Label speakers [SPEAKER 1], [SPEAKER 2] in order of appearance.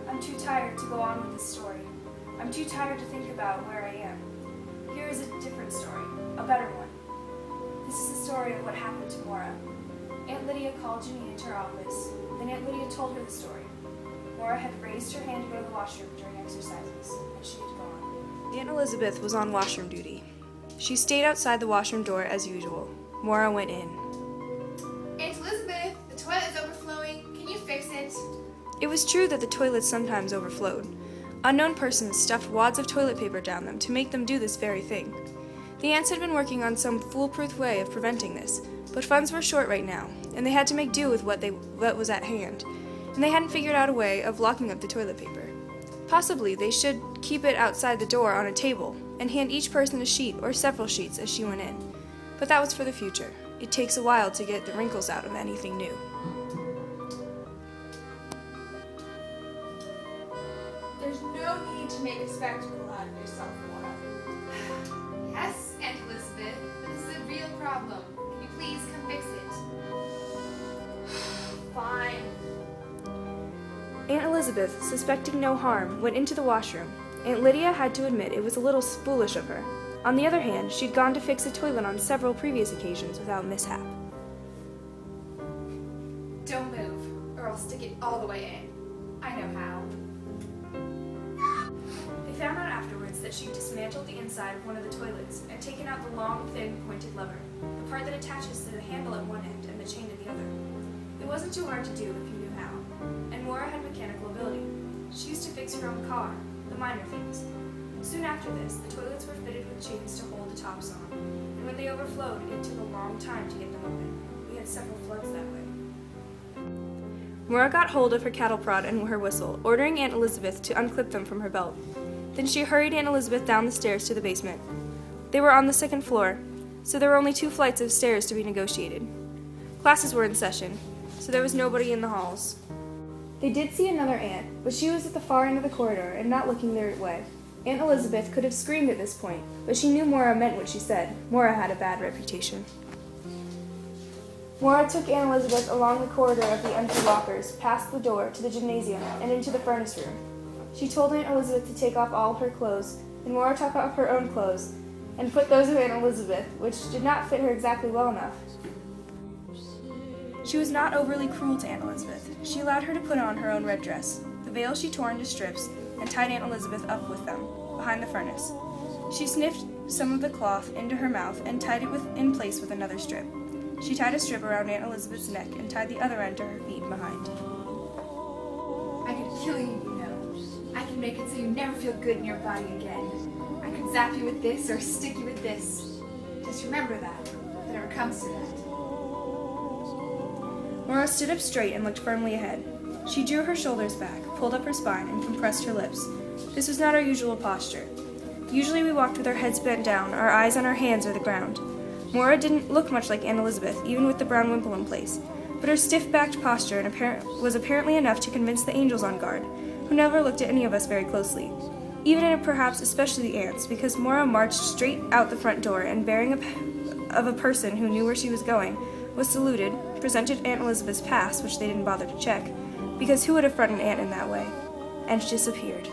[SPEAKER 1] I'm too tired to go on with this story. I'm too tired to think about where I am. Here is a different story, a better one. This is the story of what happened to Moira. Aunt Lydia called Janine into her office. Then Aunt Lydia told her the story. Moira had raised her hand to go to the washroom during exercises, and she had gone. Aunt Elizabeth was on washroom duty. She stayed outside the washroom door as usual. Moira went in.
[SPEAKER 2] Aunt Elizabeth, the toilet is overflowing. Can you fix it?
[SPEAKER 1] It was true that the toilets sometimes overflowed. Unknown persons stuffed wads of toilet paper down them to make them do this very thing. The aunts had been working on some foolproof way of preventing this, but funds were short right now, and they had to make do with what was at hand, and they hadn't figured out a way of locking up the toilet paper. Possibly they should keep it outside the door on a table, and hand each person a sheet or several sheets as she went in. But that was for the future. It takes a while to get the wrinkles out of anything new.
[SPEAKER 2] There's no need to make a spectacle out of yourself, Moira. Yes, Aunt Elizabeth, but this is a real problem. Can you please come fix it? Fine.
[SPEAKER 1] Aunt Elizabeth, suspecting no harm, went into the washroom. Aunt Lydia had to admit it was a little foolish of her. On the other hand, she'd gone to fix a toilet on several previous occasions without mishap.
[SPEAKER 2] Don't move, or I'll stick it all the way in. I know how.
[SPEAKER 1] They found out afterwards that she'd dismantled the inside of one of the toilets and taken out the long, thin, pointed lever, the part that attaches to the handle at one end and the chain at the other. It wasn't too hard to do if you knew how, and Moira had mechanical ability. She used to fix her own car, the minor things. Soon after this, the toilets were fitted with chains to hold the tops on, and when they overflowed, it took a long time to get them open. We had several floods that way. Moira got hold of her cattle prod and her whistle, ordering Aunt Elizabeth to unclip them from her belt. Then she hurried Aunt Elizabeth down the stairs to the basement. They were on the second floor, so there were only 2 flights of stairs to be negotiated. Classes were in session, so there was nobody in the halls. They did see another aunt, but she was at the far end of the corridor and not looking their way. Aunt Elizabeth could have screamed at this point, but she knew Moira meant what she said. Moira had a bad reputation. Moira took Aunt Elizabeth along the corridor of the empty lockers, past the door to the gymnasium, and into the furnace room. She told Aunt Elizabeth to take off all her clothes, and Moira took off her own clothes, and put those of Aunt Elizabeth, which did not fit her exactly well enough. She was not overly cruel to Aunt Elizabeth. She allowed her to put on her own red dress. The veil she tore into strips, and tied Aunt Elizabeth up with them, behind the furnace. She sniffed some of the cloth into her mouth and tied it in place with another strip. She tied a strip around Aunt Elizabeth's neck and tied the other end to her feet behind.
[SPEAKER 2] I could kill you, you know. I can make it so you never feel good in your body again. I could zap you with this or stick you with this. Just remember that, if it ever comes to that.
[SPEAKER 1] Moira stood up straight and looked firmly ahead. She drew her shoulders back, pulled up her spine, and compressed her lips. This was not our usual posture. Usually we walked with our heads bent down, our eyes on our hands or the ground. Moira didn't look much like Aunt Elizabeth, even with the brown wimple in place, but her stiff-backed posture was apparently enough to convince the angels on guard, who never looked at any of us very closely, even and perhaps especially the aunts, because Moira marched straight out the front door and, bearing of a person who knew where she was going, was saluted, presented Aunt Elizabeth's pass, which they didn't bother to check, because who would affront an aunt in that way, and disappeared.